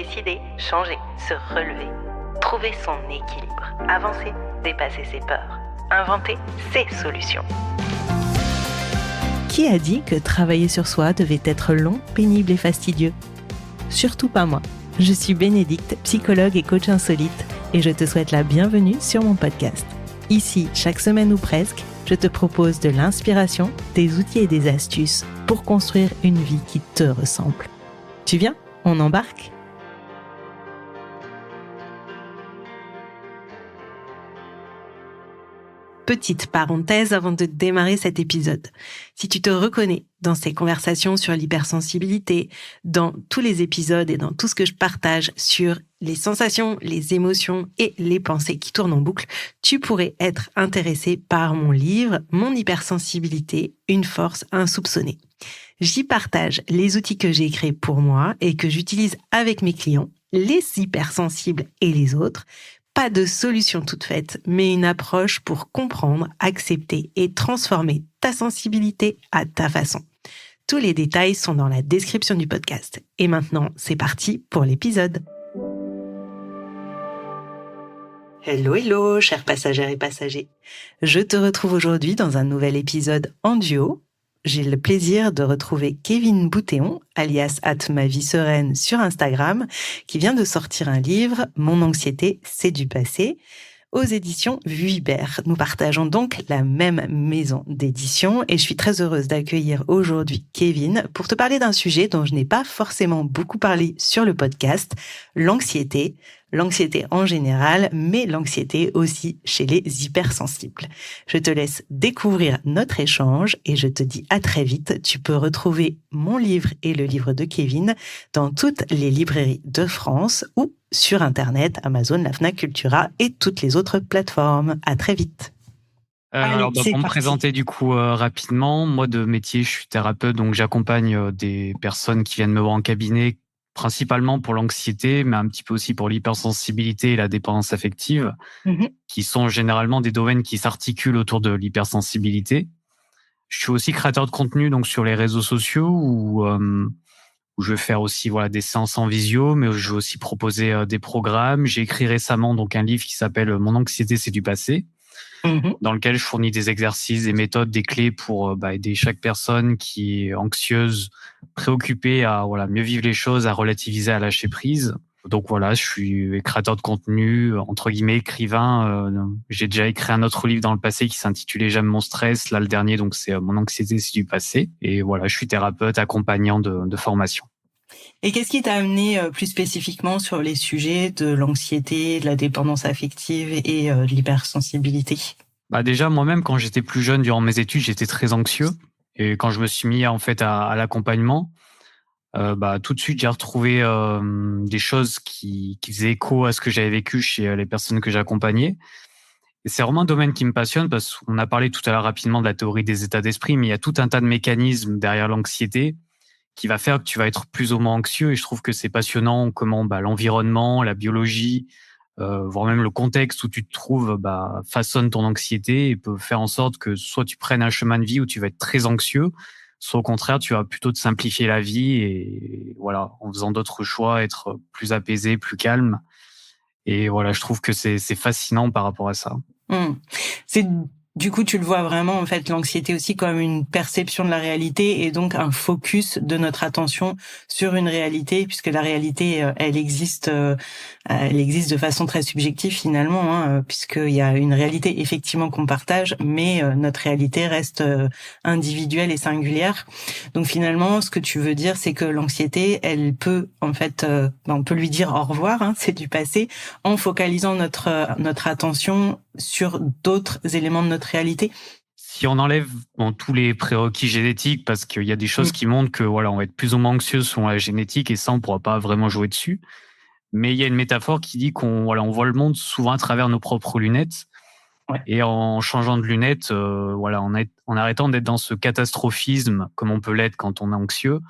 Décider, changer, se relever, trouver son équilibre, avancer, dépasser ses peurs, inventer ses solutions. Qui a dit que travailler sur soi devait être long, pénible et fastidieux ? Surtout pas moi. Je suis Bénédicte, psychologue et coach insolite, et je te souhaite la bienvenue sur mon podcast. Ici, chaque semaine ou presque, je te propose de l'inspiration, des outils et des astuces pour construire une vie qui te ressemble. Tu viens ? On embarque ? Petite parenthèse avant de démarrer cet épisode. Si tu te reconnais dans ces conversations sur l'hypersensibilité, dans tous les épisodes et dans tout ce que je partage sur les sensations, les émotions et les pensées qui tournent en boucle, tu pourrais être intéressé par mon livre « Mon hypersensibilité, une force insoupçonnée ». J'y partage les outils que j'ai créés pour moi et que j'utilise avec mes clients, les hypersensibles et les autres. Pas de solution toute faite, mais une approche pour comprendre, accepter et transformer ta sensibilité à ta façon. Tous les détails sont dans la description du podcast. Et maintenant, c'est parti pour l'épisode. Hello, chers passagères et passagers. Je te retrouve aujourd'hui dans un nouvel épisode en duo. J'ai le plaisir de retrouver Kevin Boutéon, alias @mavisereine sur Instagram, qui vient de sortir un livre, Mon anxiété, c'est du passé, aux éditions Vuibert. Nous partageons donc la même maison d'édition et je suis très heureuse d'accueillir aujourd'hui Kevin pour te parler d'un sujet dont je n'ai pas forcément beaucoup parlé sur le podcast, l'anxiété. L'anxiété en général, mais l'anxiété aussi chez les hypersensibles. Je te laisse découvrir notre échange et je te dis à très vite. Tu peux retrouver mon livre et le livre de Kevin dans toutes les librairies de France ou sur Internet, Amazon, la Fnac, Cultura et toutes les autres plateformes. À très vite. Alors, pour me présenter du coup rapidement, moi de métier, je suis thérapeute, donc j'accompagne des personnes qui viennent me voir en cabinet, principalement pour l'anxiété, mais un petit peu aussi pour l'hypersensibilité et la dépendance affective, qui sont généralement des domaines qui s'articulent autour de l'hypersensibilité. Je suis aussi créateur de contenu donc sur les réseaux sociaux où je vais faire aussi des séances en visio, mais je vais aussi proposer des programmes. J'ai écrit récemment donc un livre qui s'appelle Mon anxiété, c'est du passé, dans lequel je fournis des exercices, des méthodes, des clés pour aider chaque personne qui est anxieuse, préoccupée à mieux vivre les choses, à relativiser, à lâcher prise. Donc je suis créateur de contenu, entre guillemets écrivain. J'ai déjà écrit un autre livre dans le passé qui s'intitulait J'aime mon stress. Là, le dernier, donc c'est Mon anxiété, c'est du passé. Et je suis thérapeute, accompagnant de formation. Et qu'est-ce qui t'a amené plus spécifiquement sur les sujets de l'anxiété, de la dépendance affective et de l'hypersensibilité ? Déjà, moi-même, quand j'étais plus jeune, durant mes études, j'étais très anxieux. Et quand je me suis mis à l'accompagnement, tout de suite, j'ai retrouvé des choses qui faisaient écho à ce que j'avais vécu chez les personnes que j'accompagnais. Et c'est vraiment un domaine qui me passionne parce qu'on a parlé tout à l'heure rapidement de la théorie des états d'esprit, mais il y a tout un tas de mécanismes derrière l'anxiété qui va faire que tu vas être plus ou moins anxieux. Et je trouve que c'est passionnant comment l'environnement, la biologie, voire même le contexte où tu te trouves façonne ton anxiété et peut faire en sorte que soit tu prennes un chemin de vie où tu vas être très anxieux, soit au contraire, tu vas plutôt te simplifier la vie et en faisant d'autres choix, être plus apaisé, plus calme. Et je trouve que c'est fascinant par rapport à ça. Du coup, tu le vois vraiment, en fait, l'anxiété aussi comme une perception de la réalité et donc un focus de notre attention sur une réalité, puisque la réalité, elle existe de façon très subjective finalement, puisqu'il y a une réalité effectivement qu'on partage, mais notre réalité reste individuelle et singulière. Donc finalement, ce que tu veux dire, c'est que l'anxiété, elle peut, en fait, on peut lui dire au revoir, c'est du passé, en focalisant notre attention sur d'autres éléments de notre réalité. Si on enlève tous les prérequis génétiques, parce qu'il y a des choses qui montrent que on va être plus ou moins anxieux selon la génétique et ça, on pourra pas vraiment jouer dessus. Mais il y a une métaphore qui dit qu'on on voit le monde souvent à travers nos propres lunettes. Ouais. Et en changeant de lunettes, en arrêtant d'être dans ce catastrophisme comme on peut l'être quand on est anxieux,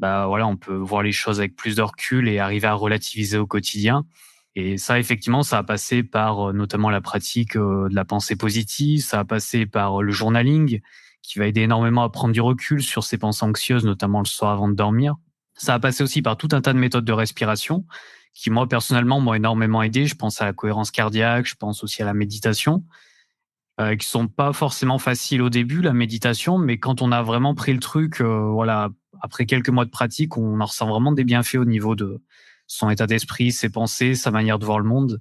on peut voir les choses avec plus de recul et arriver à relativiser au quotidien. Et ça, effectivement, ça a passé par notamment la pratique de la pensée positive, ça a passé par le journaling, qui va aider énormément à prendre du recul sur ses pensées anxieuses, notamment le soir avant de dormir. Ça a passé aussi par tout un tas de méthodes de respiration qui, moi, personnellement, m'ont énormément aidé. Je pense à la cohérence cardiaque, je pense aussi à la méditation, qui sont pas forcément faciles au début, la méditation, mais quand on a vraiment pris le truc, voilà, après quelques mois de pratique, on en ressent vraiment des bienfaits au niveau de son état d'esprit, ses pensées, sa manière de voir le monde.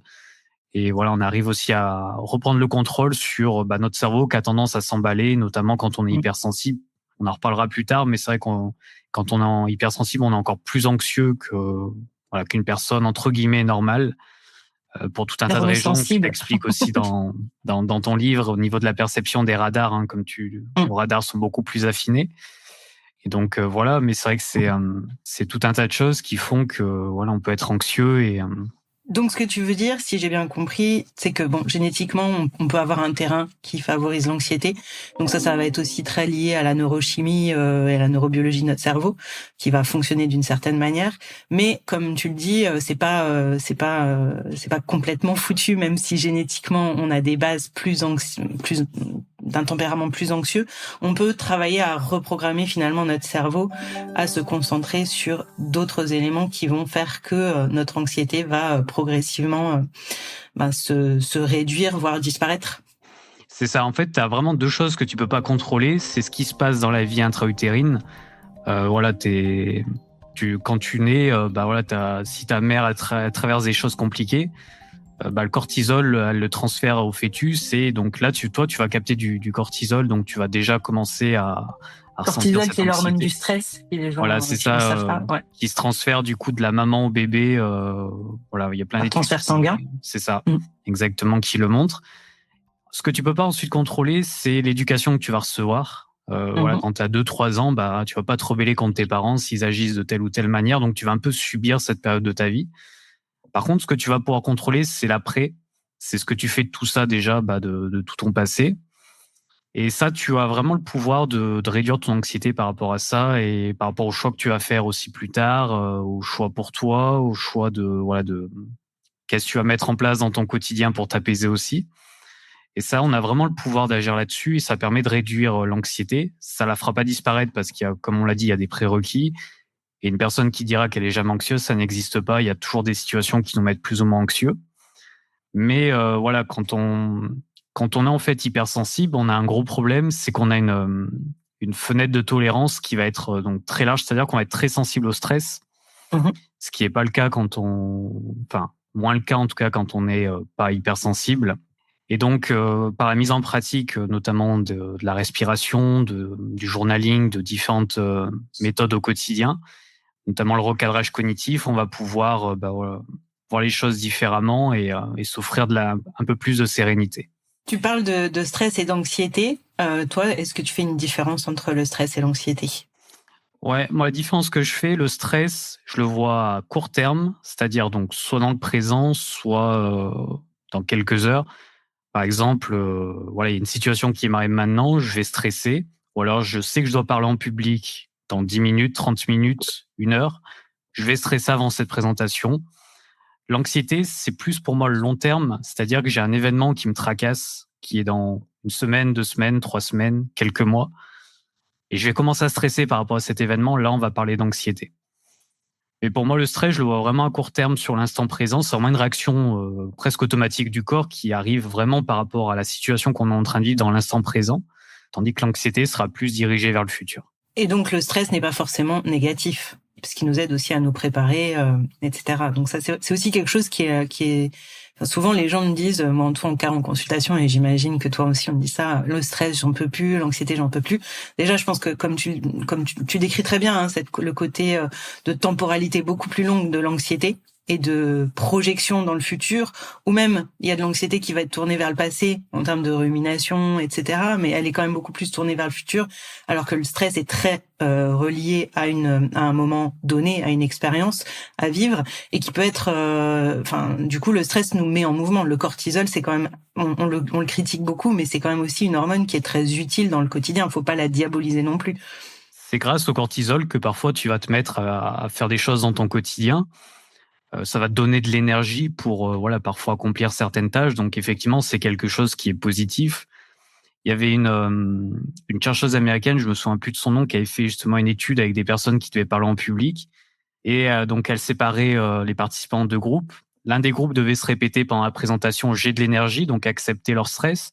Et voilà, on arrive aussi à reprendre le contrôle sur notre cerveau qui a tendance à s'emballer, notamment quand on est hypersensible. On en reparlera plus tard, mais c'est vrai quand on est hypersensible, on est encore plus anxieux qu'une personne entre guillemets normale, pour tout un tas de raisons que tu expliques aussi dans ton livre au niveau de la perception des radars, hein, les radars sont beaucoup plus affinés. Et donc voilà, mais c'est vrai que c'est tout un tas de choses qui font que voilà, on peut être anxieux et Donc, ce que tu veux dire, si j'ai bien compris, c'est que génétiquement, on peut avoir un terrain qui favorise l'anxiété. Donc ça va être aussi très lié à la neurochimie et à la neurobiologie de notre cerveau, qui va fonctionner d'une certaine manière. Mais comme tu le dis, c'est pas complètement foutu, même si génétiquement on a des bases plus d'un tempérament plus anxieux. On peut travailler à reprogrammer finalement notre cerveau à se concentrer sur d'autres éléments qui vont faire que notre anxiété va progressivement se réduire, voire disparaître. C'est ça. En fait, tu as vraiment deux choses que tu peux pas contrôler. C'est ce qui se passe dans la vie intra-utérine. Voilà, quand tu nais, si ta mère traverse des choses compliquées, le cortisol, elle le transfère au fœtus, et donc là, tu vas capter du cortisol, donc tu vas déjà commencer à ressentir cette anxiété. Cortisol, c'est l'hormone du stress. Voilà, c'est ça, qui se transfère du coup de la maman au bébé. Voilà, il y a plein d'études. Transfert sanguin. C'est ça, exactement, qui le montre. Ce que tu peux pas ensuite contrôler, c'est l'éducation que tu vas recevoir. Voilà, quand tu as 2-3 ans, tu vas pas te rebeller contre tes parents s'ils agissent de telle ou telle manière, donc tu vas un peu subir cette période de ta vie. Par contre, ce que tu vas pouvoir contrôler, c'est l'après. C'est ce que tu fais de tout ça déjà, de tout ton passé. Et ça, tu as vraiment le pouvoir de réduire ton anxiété par rapport à ça et par rapport aux choix que tu vas faire aussi plus tard, aux choix pour toi, aux choix de qu'est-ce que tu vas mettre en place dans ton quotidien pour t'apaiser aussi. Et ça, on a vraiment le pouvoir d'agir là-dessus et ça permet de réduire l'anxiété. Ça la fera pas disparaître parce qu'il y a, comme on l'a dit, il y a des prérequis. Et une personne qui dira qu'elle est jamais anxieuse, ça n'existe pas. Il y a toujours des situations qui nous mettent plus ou moins anxieux. Mais voilà, quand on est en fait hypersensible, on a un gros problème, c'est qu'on a une fenêtre de tolérance qui va être donc très large, c'est-à-dire qu'on va être très sensible au stress, ce qui n'est pas le cas moins le cas en tout cas quand on n'est pas hypersensible. Et donc, par la mise en pratique, notamment de la respiration, du journaling, de différentes méthodes au quotidien, notamment le recadrage cognitif, on va pouvoir voir les choses différemment et s'offrir un peu plus de sérénité. Tu parles de stress et d'anxiété. Toi, est-ce que tu fais une différence entre le stress et l'anxiété ? Ouais, moi, la différence que je fais, le stress, je le vois à court terme, c'est-à-dire donc soit dans le présent, soit dans quelques heures. Par exemple, il y a une situation qui m'arrive maintenant, je vais stresser, ou alors je sais que je dois parler en public dans 10 minutes, 30 minutes, 1 heure. Je vais stresser avant cette présentation. L'anxiété, c'est plus pour moi le long terme, c'est-à-dire que j'ai un événement qui me tracasse, qui est dans 1 semaine, 2 semaines, 3 semaines, quelques mois. Et je vais commencer à stresser par rapport à cet événement. Là, on va parler d'anxiété. Et pour moi, le stress, je le vois vraiment à court terme sur l'instant présent. C'est vraiment une réaction presque automatique du corps qui arrive vraiment par rapport à la situation qu'on est en train de vivre dans l'instant présent, tandis que l'anxiété sera plus dirigée vers le futur. Et donc, le stress n'est pas forcément négatif, parce qu'il nous aide aussi à nous préparer, etc. Donc ça, c'est aussi quelque chose qui est... Enfin, souvent, les gens me disent, moi en tout cas en consultation, et j'imagine que toi aussi on me dit ça, le stress, j'en peux plus, l'anxiété, j'en peux plus. Déjà, je pense que comme tu décris très bien, le côté de temporalité beaucoup plus longue de l'anxiété et de projection dans le futur, ou même il y a de l'anxiété qui va être tournée vers le passé en termes de rumination, etc. Mais elle est quand même beaucoup plus tournée vers le futur, alors que le stress est très relié à un moment donné, à une expérience à vivre, et qui peut être, du coup, le stress nous met en mouvement. Le cortisol, c'est quand même, on le critique beaucoup, mais c'est quand même aussi une hormone qui est très utile dans le quotidien. Il faut pas la diaboliser non plus. C'est grâce au cortisol que parfois tu vas te mettre à faire des choses dans ton quotidien. Ça va te donner de l'énergie pour parfois accomplir certaines tâches. Donc effectivement, c'est quelque chose qui est positif. Il y avait une chercheuse américaine, je me souviens plus de son nom, qui avait fait justement une étude avec des personnes qui devaient parler en public. Et donc, elle séparait les participants en 2 groupes. L'un des groupes devait se répéter pendant la présentation « J'ai de l'énergie », donc accepter leur stress.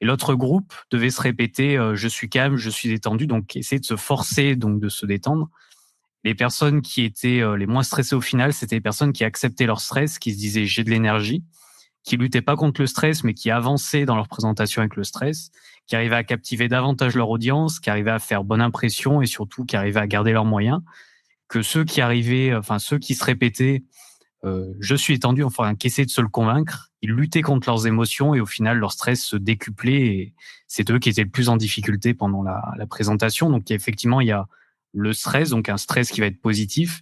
Et l'autre groupe devait se répéter « Je suis calme, je suis détendu », donc essayer de se forcer, donc de se détendre. Les personnes qui étaient les moins stressées au final, c'était les personnes qui acceptaient leur stress, qui se disaient « J'ai de l'énergie », qui luttaient pas contre le stress, mais qui avançaient dans leur présentation avec le stress, qui arrivaient à captiver davantage leur audience, qui arrivaient à faire bonne impression et surtout qui arrivaient à garder leurs moyens, que ceux qui se répétaient je suis étendu, enfin, qui essayaient de se le convaincre, ils luttaient contre leurs émotions et au final, leur stress se décuplait et c'est eux qui étaient le plus en difficulté pendant la présentation. Donc, effectivement, il y a le stress, donc un stress qui va être positif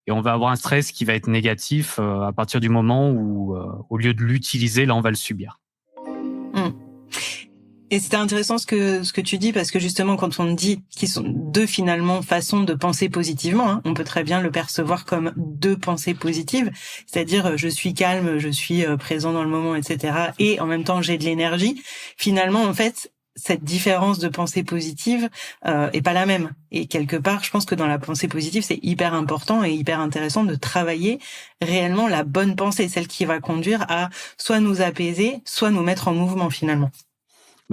et on va avoir un stress qui va être négatif à partir du moment où, au lieu de l'utiliser, là, on va le subir. Et c'était intéressant ce que tu dis, parce que justement, quand on dit qu'ils sont 2 finalement façons de penser positivement, on peut très bien le percevoir comme 2 pensées positives, c'est-à-dire je suis calme, je suis présent dans le moment, etc. Et en même temps, j'ai de l'énergie. Finalement, en fait, cette différence de pensée positive est pas la même. Et quelque part, je pense que dans la pensée positive, c'est hyper important et hyper intéressant de travailler réellement la bonne pensée, celle qui va conduire à soit nous apaiser, soit nous mettre en mouvement finalement.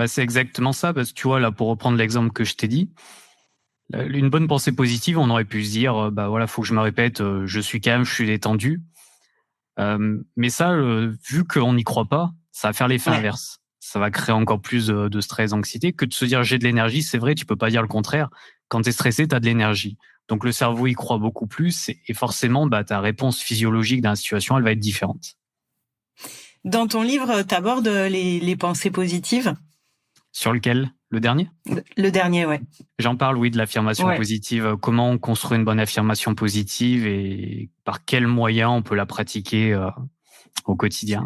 C'est exactement ça, parce que tu vois, là, pour reprendre l'exemple que je t'ai dit, une bonne pensée positive, on aurait pu se dire, voilà, faut que je me répète, je suis calme, je suis détendu. Mais ça, vu qu'on n'y croit pas, ça va faire l'effet inverse. Ça va créer encore plus de stress, d'anxiété, que de se dire j'ai de l'énergie. C'est vrai, tu peux pas dire le contraire. Quand tu es stressé, tu as de l'énergie. Donc le cerveau y croit beaucoup plus et forcément, ta réponse physiologique dans la situation, elle va être différente. Dans ton livre, tu abordes les pensées positives. Sur lequel? Le dernier? Le dernier, ouais. J'en parle, oui, de l'affirmation positive. Comment on construit une bonne affirmation positive et par quels moyens on peut la pratiquer au quotidien.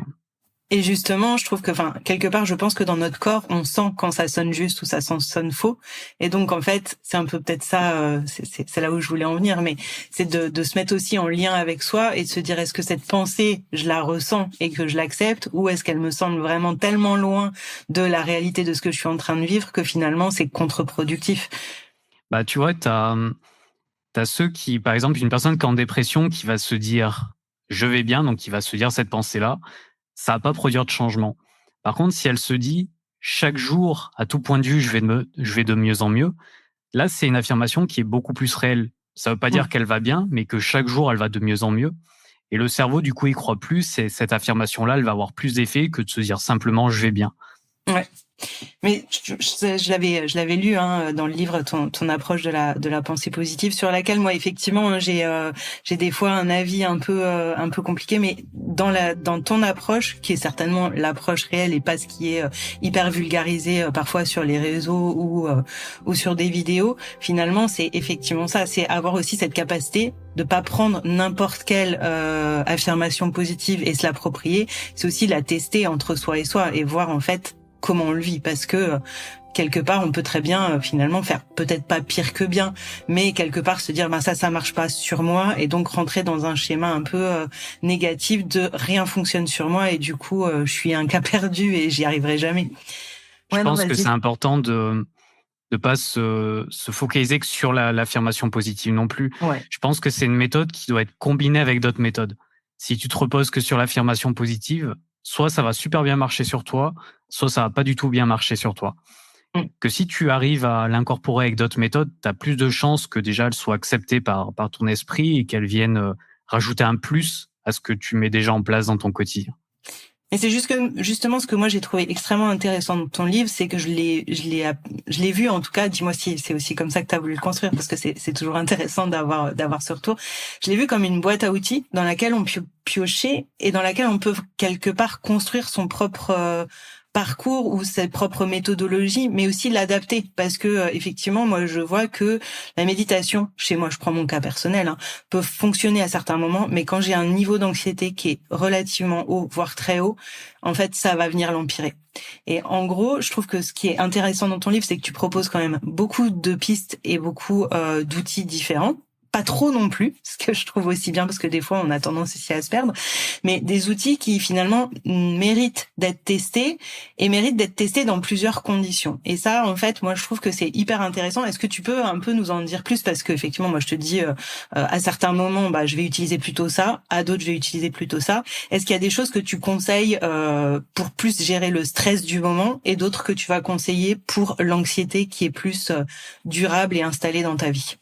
Et justement, je trouve que, quelque part, je pense que dans notre corps, on sent quand ça sonne juste ou ça sonne faux. Et donc, en fait, c'est un peu peut-être ça, c'est là où je voulais en venir, mais c'est de se mettre aussi en lien avec soi et de se dire, est-ce que cette pensée, je la ressens et que je l'accepte, ou est-ce qu'elle me semble vraiment tellement loin de la réalité de ce que je suis en train de vivre que finalement, c'est contre-productif. Tu vois, t'as ceux qui, par exemple, une personne qui est en dépression, qui va se dire, je vais bien, donc qui va se dire cette pensée-là, ça va pas produire de changement. Par contre, si elle se dit chaque jour, à tout point de vue, je vais de mieux en mieux, là, c'est une affirmation qui est beaucoup plus réelle. Ça veut pas dire qu'elle va bien, mais que chaque jour, elle va de mieux en mieux. Et le cerveau, du coup, il croit plus et cette affirmation-là, elle va avoir plus d'effet que de se dire simplement je vais bien. Ouais. Mais je l'avais lu dans le livre ton approche de la pensée positive, sur laquelle moi effectivement j'ai des fois un avis un peu compliqué, mais dans ton approche, qui est certainement l'approche réelle et pas ce qui est hyper vulgarisé parfois sur les réseaux ou sur des vidéos, finalement c'est effectivement ça, c'est avoir aussi cette capacité de pas prendre n'importe quelle affirmation positive et se l'approprier, c'est aussi la tester entre soi et soi et voir en fait comment on le vit, parce que quelque part on peut très bien finalement faire peut-être pas pire que bien, mais quelque part se dire ça marche pas sur moi et donc rentrer dans un schéma un peu négatif de rien fonctionne sur moi et du coup je suis un cas perdu et j'y arriverai jamais. Je pense que c'est important de pas se focaliser que sur l'affirmation positive non plus. Je pense que c'est une méthode qui doit être combinée avec d'autres méthodes. Si tu te reposes que sur l'affirmation positive, soit ça va super bien marcher sur toi, soit ça va pas du tout bien marcher sur toi. Que si tu arrives à l'incorporer avec d'autres méthodes, tu as plus de chances que déjà elles soient acceptées par ton esprit et qu'elles viennent rajouter un plus à ce que tu mets déjà en place dans ton quotidien. Et c'est justement ce que moi j'ai trouvé extrêmement intéressant dans ton livre, c'est que je l'ai vu, en tout cas, dis-moi si c'est aussi comme ça que tu as voulu le construire, parce que c'est toujours intéressant d'avoir ce retour. Je l'ai vu comme une boîte à outils dans laquelle on peut piocher et dans laquelle on peut quelque part construire son propre parcours ou sa propre méthodologie, mais aussi l'adapter, parce que effectivement moi je vois que la méditation, chez moi je prends mon cas personnel, peut fonctionner à certains moments, mais quand j'ai un niveau d'anxiété qui est relativement haut, voire très haut, en fait ça va venir l'empirer. Et en gros, je trouve que ce qui est intéressant dans ton livre, c'est que tu proposes quand même beaucoup de pistes et beaucoup d'outils différents pas trop non plus, ce que je trouve aussi bien parce que des fois on a tendance ici à se perdre, mais des outils qui finalement méritent d'être testés et méritent d'être testés dans plusieurs conditions. Et ça, en fait, moi je trouve que c'est hyper intéressant. Est-ce que tu peux un peu nous en dire plus, parce que effectivement, moi je te dis à certains moments, je vais utiliser plutôt ça, à d'autres je vais utiliser plutôt ça. Est-ce qu'il y a des choses que tu conseilles pour plus gérer le stress du moment et d'autres que tu vas conseiller pour l'anxiété qui est plus durable et installée dans ta vie?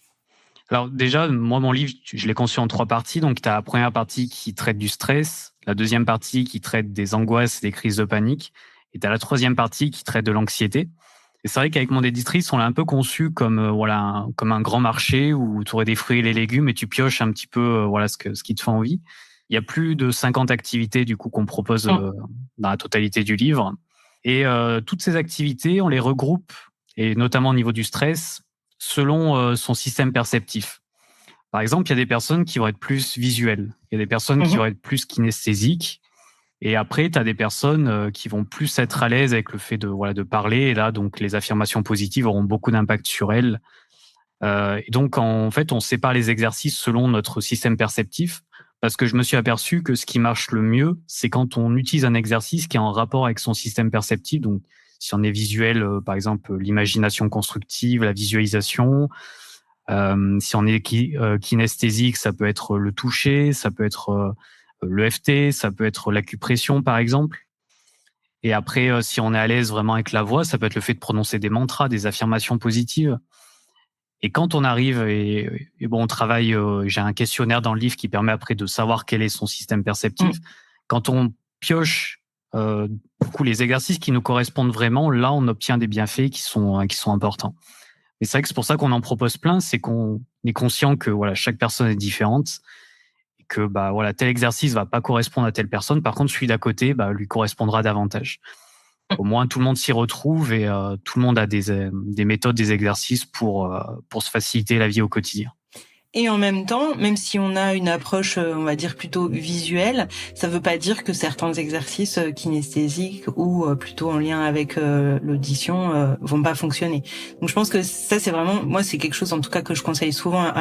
Alors déjà, moi, mon livre, je l'ai conçu en 3 parties. Donc, tu as la première partie qui traite du stress, la deuxième partie qui traite des angoisses et des crises de panique, et tu as la troisième partie qui traite de l'anxiété. Et c'est vrai qu'avec mon éditrice, on l'a un peu conçu comme comme un grand marché où tu aurais des fruits et les légumes et tu pioches un petit peu ce qui te fait envie. Il y a plus de 50 activités du coup qu'on propose dans la totalité du livre. Et toutes ces activités, on les regroupe, et notamment au niveau du stress, selon son système perceptif. Par exemple, il y a des personnes qui vont être plus visuelles, il y a des personnes qui vont être plus kinesthésiques, et après, tu as des personnes qui vont plus être à l'aise avec le fait de parler, et là, donc, les affirmations positives auront beaucoup d'impact sur elles. Et donc, en fait, on sépare les exercices selon notre système perceptif, parce que je me suis aperçu que ce qui marche le mieux, c'est quand on utilise un exercice qui est en rapport avec son système perceptif. Donc, si on est visuel, par exemple, l'imagination constructive, la visualisation. Si on est kinesthésique, ça peut être le toucher, ça peut être l'EFT, ça peut être l'acupression, par exemple. Et après, si on est à l'aise vraiment avec la voix, ça peut être le fait de prononcer des mantras, des affirmations positives. Et quand on arrive, on travaille, j'ai un questionnaire dans le livre qui permet après de savoir quel est son système perceptif. Quand on pioche du coup les exercices qui nous correspondent vraiment, là on obtient des bienfaits qui sont importants. Et c'est vrai que c'est pour ça qu'on en propose plein, c'est qu'on est conscient que chaque personne est différente et que tel exercice va pas correspondre à telle personne. Par contre, celui d'à côté lui correspondra davantage. Au moins tout le monde s'y retrouve et tout le monde a des méthodes, des exercices pour se faciliter la vie au quotidien. Et en même temps, même si on a une approche, on va dire plutôt visuelle, ça veut pas dire que certains exercices kinesthésiques ou plutôt en lien avec l'audition vont pas fonctionner. Donc je pense que ça c'est vraiment, moi c'est quelque chose en tout cas que je conseille souvent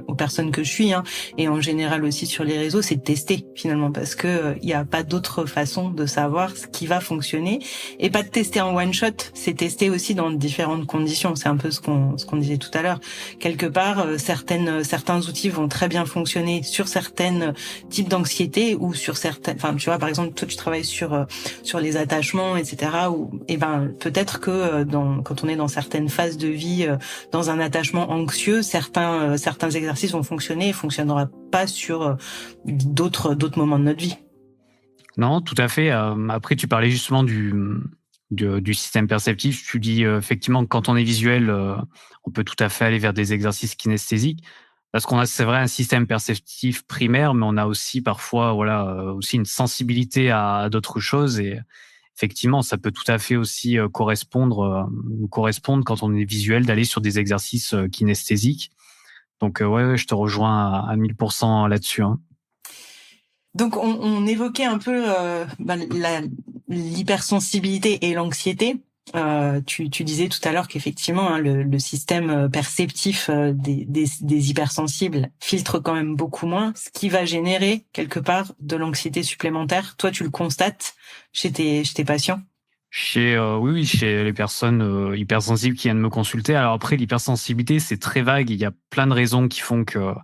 aux personnes que je suis, et en général aussi sur les réseaux, c'est de tester finalement, parce que il y a pas d'autre façon de savoir ce qui va fonctionner, et pas de tester en one shot, c'est tester aussi dans différentes conditions. C'est un peu ce qu'on disait tout à l'heure. Quelque part, certains outils vont très bien fonctionner sur certains types d'anxiété ou sur certaines, tu vois, par exemple, toi tu travailles sur les attachements, etc. Peut-être que quand on est dans certaines phases de vie, dans un attachement anxieux, certains exercices vont fonctionner et fonctionneront pas sur d'autres moments de notre vie. Non, tout à fait. Après, tu parlais justement du système perceptif. Tu dis effectivement que quand on est visuel, on peut tout à fait aller vers des exercices kinesthésiques. Parce qu'on a, c'est vrai, un système perceptif primaire, mais on a aussi parfois aussi une sensibilité à d'autres choses. Et effectivement, ça peut tout à fait aussi nous correspondre quand on est visuel d'aller sur des exercices kinesthésiques. Donc ouais, je te rejoins à 1000% là-dessus. Donc on évoquait un peu l'hypersensibilité et l'anxiété. Tu disais tout à l'heure qu'effectivement le système perceptif des hypersensibles filtre quand même beaucoup moins, ce qui va générer quelque part de l'anxiété supplémentaire. Toi, tu le constates chez tes patients? Oui, chez les personnes hypersensibles qui viennent me consulter. Alors après, l'hypersensibilité, c'est très vague. Il y a plein de raisons qui font que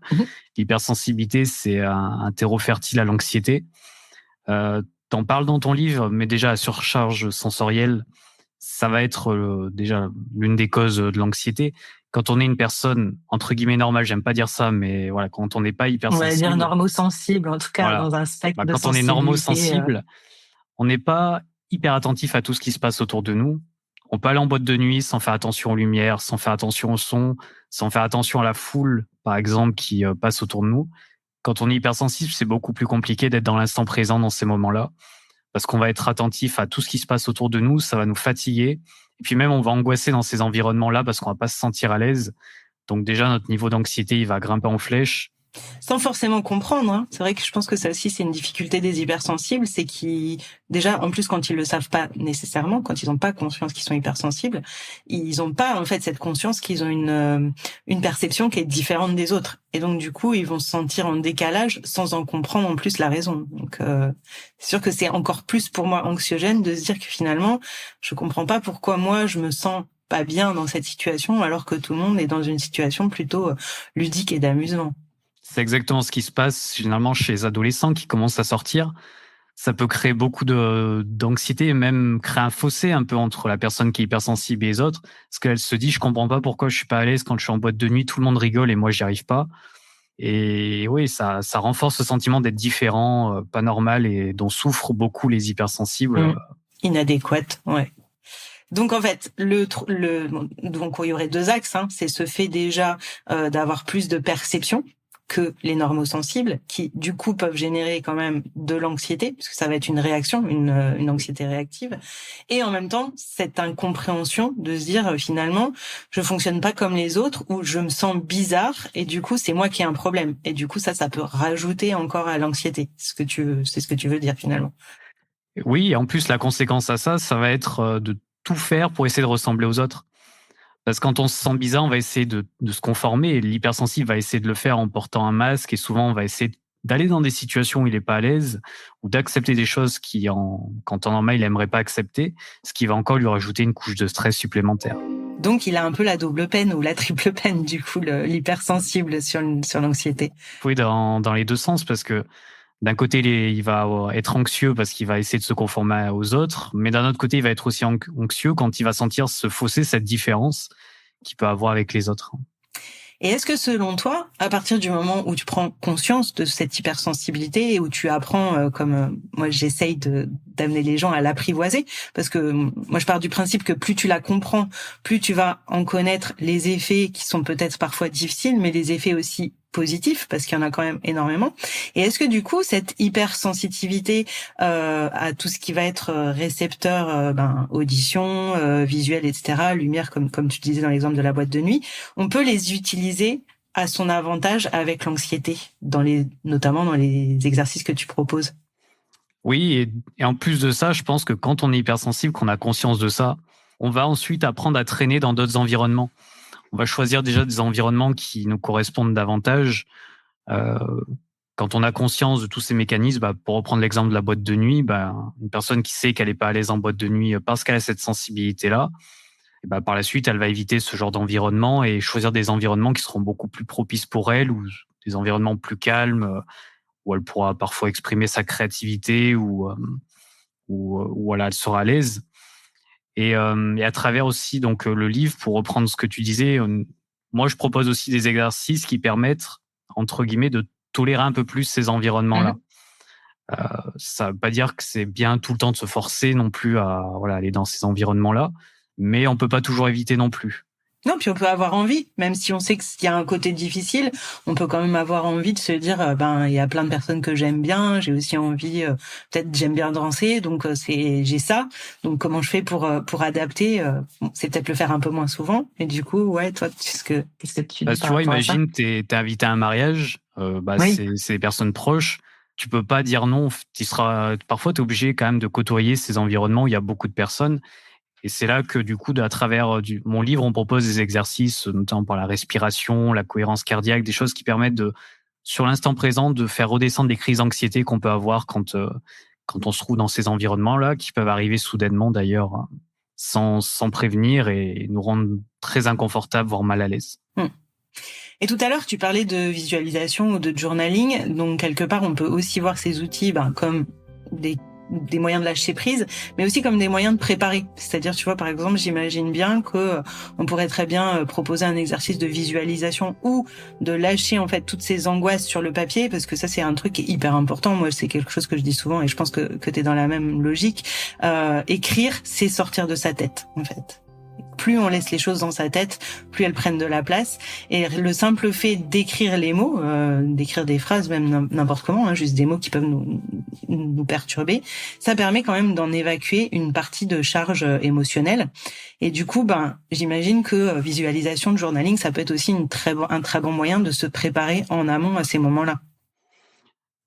l'hypersensibilité, c'est un terreau fertile à l'anxiété. T'en parles dans ton livre, mais déjà, la surcharge sensorielle, ça va être déjà l'une des causes de l'anxiété. Quand on est une personne, entre guillemets, normale, j'aime pas dire ça, mais voilà, quand on n'est pas hypersensible. On va dire normosensible, en tout cas, dans un spectre de quand sensibilité. Quand on est normosensible, on n'est pas hyper attentif à tout ce qui se passe autour de nous. On peut aller en boîte de nuit sans faire attention aux lumières, sans faire attention au son, sans faire attention à la foule, par exemple, qui passe autour de nous. Quand on est hypersensible, c'est beaucoup plus compliqué d'être dans l'instant présent dans ces moments-là, parce qu'on va être attentif à tout ce qui se passe autour de nous, ça va nous fatiguer, et puis même on va angoisser dans ces environnements-là parce qu'on va pas se sentir à l'aise. Donc déjà, notre niveau d'anxiété, il va grimper en flèche, Sans forcément comprendre, hein. C'est vrai que je pense que ça aussi, c'est une difficulté des hypersensibles, c'est qu'ils, déjà, en plus, quand ils le savent pas nécessairement, quand ils ont pas conscience qu'ils sont hypersensibles, ils ont pas, en fait, cette conscience qu'ils ont une perception qui est différente des autres. Et donc, du coup, ils vont se sentir en décalage sans en comprendre en plus la raison. Donc, c'est sûr que c'est encore plus pour moi anxiogène de se dire que finalement, je comprends pas pourquoi moi, je me sens pas bien dans cette situation alors que tout le monde est dans une situation plutôt ludique et d'amusement. C'est exactement ce qui se passe généralement chez les adolescents qui commencent à sortir. Ça peut créer beaucoup d'anxiété et même créer un fossé un peu entre la personne qui est hypersensible et les autres. Parce qu'elle se dit, je comprends pas pourquoi je suis pas à l'aise quand je suis en boîte de nuit, tout le monde rigole et moi j'y arrive pas. Et oui, ça renforce ce sentiment d'être différent, pas normal et dont souffrent beaucoup les hypersensibles. Inadéquate, ouais. Donc en fait, donc il y aurait deux axes, hein. C'est ce fait déjà d'avoir plus de perception que les normosensibles, qui du coup peuvent générer quand même de l'anxiété, puisque ça va être une réaction, une anxiété réactive, et en même temps cette incompréhension de se dire finalement je fonctionne pas comme les autres ou je me sens bizarre et du coup c'est moi qui ai un problème et du coup ça peut rajouter encore à l'anxiété. C'est ce que tu veux dire finalement. Oui, et en plus la conséquence à ça va être de tout faire pour essayer de ressembler aux autres. Parce que quand on se sent bizarre, on va essayer de se conformer et l'hypersensible va essayer de le faire en portant un masque et souvent on va essayer d'aller dans des situations où il est pas à l'aise ou d'accepter des choses quand en normal il aimerait pas accepter, ce qui va encore lui rajouter une couche de stress supplémentaire. Donc il a un peu la double peine ou la triple peine du coup l'hypersensible sur l'anxiété. Oui, dans les deux sens parce que d'un côté, il va être anxieux parce qu'il va essayer de se conformer aux autres, mais d'un autre côté, il va être aussi anxieux quand il va sentir ce fossé, cette différence qu'il peut avoir avec les autres. Et est-ce que selon toi, à partir du moment où tu prends conscience de cette hypersensibilité et où tu apprends, comme moi j'essaye d'amener les gens à l'apprivoiser, parce que moi je pars du principe que plus tu la comprends, plus tu vas en connaître les effets qui sont peut-être parfois difficiles, mais les effets aussi positifs, parce qu'il y en a quand même énormément. Et est-ce que du coup, cette hypersensitivité à tout ce qui va être récepteur, audition, visuel, etc., lumière, comme tu disais dans l'exemple de la boîte de nuit, on peut les utiliser à son avantage avec l'anxiété, notamment dans les exercices que tu proposes? Oui, et en plus de ça, je pense que quand on est hypersensible, qu'on a conscience de ça, on va ensuite apprendre à traîner dans d'autres environnements. On va choisir déjà des environnements qui nous correspondent davantage. Quand on a conscience de tous ces mécanismes, pour reprendre l'exemple de la boîte de nuit, une personne qui sait qu'elle n'est pas à l'aise en boîte de nuit parce qu'elle a cette sensibilité-là, par la suite, elle va éviter ce genre d'environnement et choisir des environnements qui seront beaucoup plus propices pour elle ou des environnements plus calmes où elle pourra parfois exprimer sa créativité ou voilà, elle sera à l'aise. Et à travers aussi donc le livre, pour reprendre ce que tu disais, moi je propose aussi des exercices qui permettent entre guillemets de tolérer un peu plus ces environnements-là. Ça veut pas dire que c'est bien tout le temps de se forcer non plus à aller dans ces environnements-là, mais on peut pas toujours éviter non plus. Non, puis on peut avoir envie, même si on sait qu'il y a un côté difficile, on peut quand même avoir envie de se dire, il y a plein de personnes que j'aime bien, j'ai aussi envie, peut-être j'aime bien danser, donc j'ai ça, donc comment je fais pour adapter, c'est peut-être le faire un peu moins souvent, et du coup, ouais, toi, qu'est-ce que tu dis tu vois, imagine, t'es invité à un mariage, oui. c'est des personnes proches, tu peux pas dire non, parfois t'es obligé quand même de côtoyer ces environnements où il y a beaucoup de personnes. Et c'est là que du coup, à travers mon livre, on propose des exercices, notamment par la respiration, la cohérence cardiaque, des choses qui permettent sur l'instant présent, de faire redescendre des crises d'anxiété qu'on peut avoir quand on se trouve dans ces environnements-là, qui peuvent arriver soudainement d'ailleurs, sans prévenir et nous rendre très inconfortables, voire mal à l'aise. Et tout à l'heure, tu parlais de visualisation ou de journaling. Donc, quelque part, on peut aussi voir ces outils comme des moyens de lâcher prise, mais aussi comme des moyens de préparer. C'est-à-dire, tu vois, par exemple, j'imagine bien que on pourrait très bien proposer un exercice de visualisation ou de lâcher en fait toutes ces angoisses sur le papier, parce que ça, c'est un truc qui est hyper important. Moi, c'est quelque chose que je dis souvent et je pense que t'es dans la même logique. Écrire, c'est sortir de sa tête, en fait. plus on laisse les choses dans sa tête, plus elles prennent de la place. Et le simple fait d'écrire les mots, d'écrire des phrases, même n'importe comment, juste des mots qui peuvent nous perturber, ça permet quand même d'en évacuer une partie de charge émotionnelle. Et du coup, j'imagine que visualisation de journaling, ça peut être aussi un très bon moyen de se préparer en amont à ces moments-là.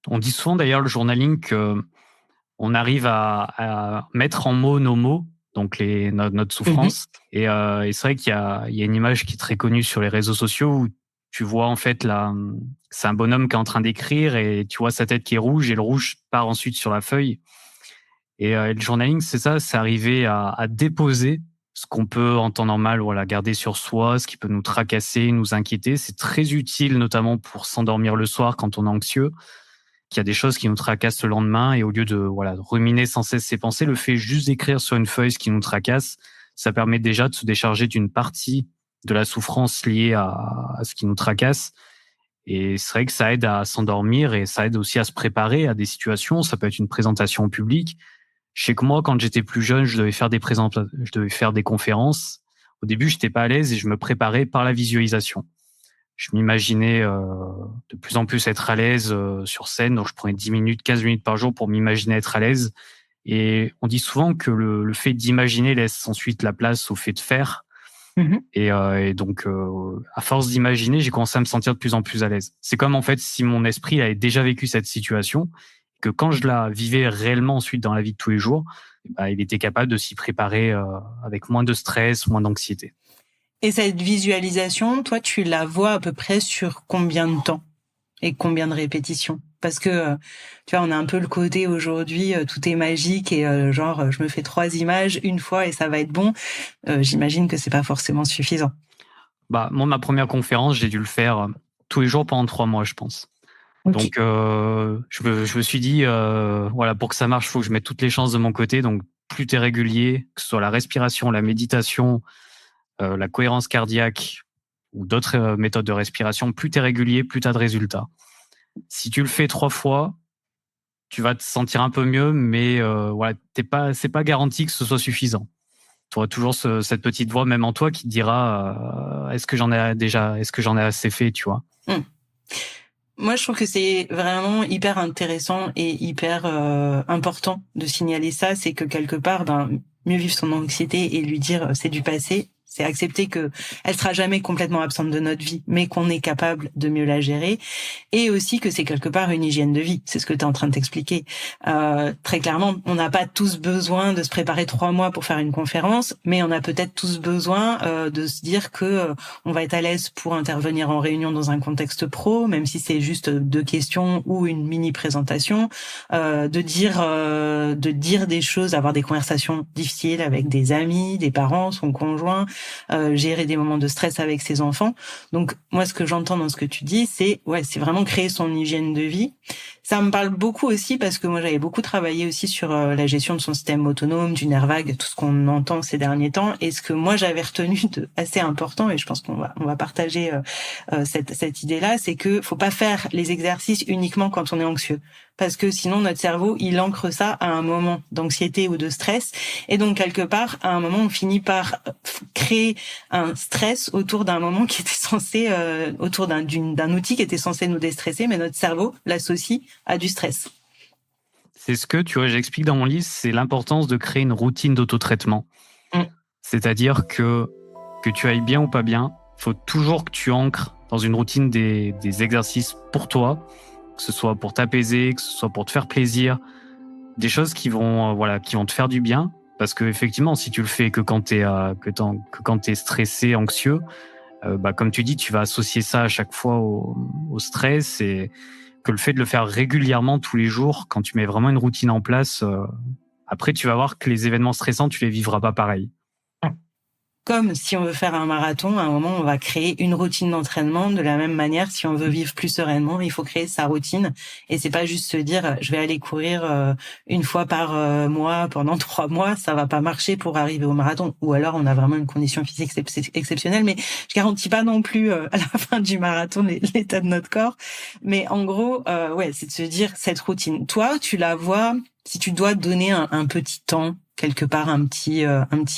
On dit souvent d'ailleurs le journaling qu'on arrive à mettre en mots nos mots, donc notre souffrance. Et c'est vrai qu'il y a une image qui est très connue sur les réseaux sociaux où tu vois en fait c'est un bonhomme qui est en train d'écrire et tu vois sa tête qui est rouge et le rouge part ensuite sur la feuille. Et le journaling, c'est ça, c'est arriver à déposer ce qu'on peut en temps normal garder sur soi, ce qui peut nous tracasser, nous inquiéter. C'est très utile notamment pour s'endormir le soir quand on est anxieux, qu'il y a des choses qui nous tracassent le lendemain et au lieu de ruminer sans cesse ses pensées, le fait juste d'écrire sur une feuille ce qui nous tracasse, ça permet déjà de se décharger d'une partie de la souffrance liée à ce qui nous tracasse. Et c'est vrai que ça aide à s'endormir et ça aide aussi à se préparer à des situations. Ça peut être une présentation en public. Je sais que moi, quand j'étais plus jeune, je devais faire des conférences. Au début, j'étais pas à l'aise et je me préparais par la visualisation. Je m'imaginais de plus en plus être à l'aise sur scène. Donc, je prenais 10 minutes, 15 minutes par jour pour m'imaginer être à l'aise. Et on dit souvent que le fait d'imaginer laisse ensuite la place au fait de faire. Et donc, à force d'imaginer, j'ai commencé à me sentir de plus en plus à l'aise. C'est comme en fait si mon esprit avait déjà vécu cette situation, que quand je la vivais réellement ensuite dans la vie de tous les jours, il était capable de s'y préparer avec moins de stress, moins d'anxiété. Et cette visualisation, toi, tu la vois à peu près sur combien de temps et combien de répétitions? Parce que, tu vois, on a un peu le côté aujourd'hui, tout est magique et je me fais 3 images une fois et ça va être bon. J'imagine que c'est pas forcément suffisant. Moi, ma première conférence, j'ai dû le faire tous les jours pendant 3 mois, je pense. Okay. Donc, je me suis dit, pour que ça marche, il faut que je mette toutes les chances de mon côté. Donc, plus t'es régulier, que ce soit la respiration, la méditation, la cohérence cardiaque ou d'autres méthodes de respiration, plus t'es régulier, plus t'as de résultats. Si tu le fais 3 fois, tu vas te sentir un peu mieux, mais c'est pas garanti que ce soit suffisant. Tu auras toujours cette petite voix, même en toi, qui te dira est-ce que j'en ai assez fait, tu vois. Moi, je trouve que c'est vraiment hyper intéressant et hyper important de signaler ça. C'est que quelque part, mieux vivre son anxiété et lui dire c'est du passé. C'est accepter que elle sera jamais complètement absente de notre vie, mais qu'on est capable de mieux la gérer. Et aussi que c'est quelque part une hygiène de vie. C'est ce que tu es en train de t'expliquer. Très clairement, on n'a pas tous besoin de se préparer 3 mois pour faire une conférence, mais on a peut-être tous besoin de se dire que on va être à l'aise pour intervenir en réunion dans un contexte pro, même si c'est juste 2 questions ou une mini présentation, de dire des choses, avoir des conversations difficiles avec des amis, des parents, son conjoint, gérer des moments de stress avec ses enfants. Donc moi, ce que j'entends dans ce que tu dis, c'est vraiment créer son hygiène de vie. Ça me parle beaucoup aussi parce que moi j'avais beaucoup travaillé aussi sur la gestion de son système autonome, du nerf vague, tout ce qu'on entend ces derniers temps. Et ce que moi j'avais retenu de assez important, et je pense qu'on va partager cette idée-là, c'est que faut pas faire les exercices uniquement quand on est anxieux, parce que sinon notre cerveau il ancre ça à un moment d'anxiété ou de stress, et donc quelque part à un moment on finit par créer un stress autour d'un moment qui était censé autour d'un outil qui était censé nous déstresser, mais notre cerveau l'associe à du stress. C'est ce que, j'explique dans mon livre, c'est l'importance de créer une routine d'autotraitement. C'est-à-dire que tu ailles bien ou pas bien, il faut toujours que tu ancres dans une routine des exercices pour toi, que ce soit pour t'apaiser, que ce soit pour te faire plaisir, des choses qui vont te faire du bien. Parce que effectivement, si tu le fais que quand t'es stressé, anxieux, comme tu dis, tu vas associer ça à chaque fois au stress, et que le fait de le faire régulièrement tous les jours, quand tu mets vraiment une routine en place, après tu vas voir que les événements stressants, tu les vivras pas pareil. Comme si on veut faire un marathon, à un moment, on va créer une routine d'entraînement. De la même manière, si on veut vivre plus sereinement, il faut créer sa routine. Et c'est pas juste se dire, je vais aller courir une fois par mois pendant 3 mois. Ça va pas marcher pour arriver au marathon. Ou alors, on a vraiment une condition physique exceptionnelle. Mais je garantis pas non plus à la fin du marathon l'état de notre corps. Mais en gros, c'est de se dire cette routine. Toi, tu la vois, si tu dois donner un petit temps quelque part un petit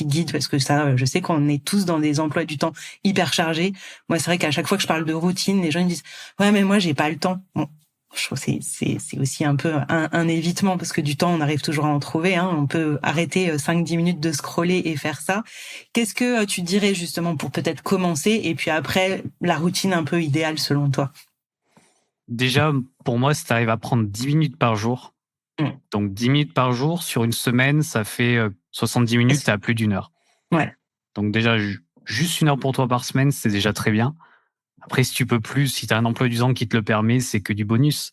guide, parce que ça, je sais qu'on est tous dans des emplois du temps hyper chargés. Moi, c'est vrai qu'à chaque fois que je parle de routine, les gens me disent ouais, mais moi j'ai pas le temps. Bon, je trouve que c'est aussi un peu un évitement, parce que du temps on arrive toujours à en trouver, hein. On peut arrêter 5-10 minutes de scroller et faire ça. Qu'est-ce que tu dirais justement pour peut-être commencer, et puis après la routine un peu idéale selon toi? Déjà, pour moi, si tu arrives à prendre 10 minutes par jour, donc 10 minutes par jour, sur une semaine, ça fait 70 minutes à plus d'une heure. Ouais. Donc déjà, juste une heure pour toi par semaine, c'est déjà très bien. Après, si tu peux plus, si tu as un emploi du temps qui te le permet, c'est que du bonus.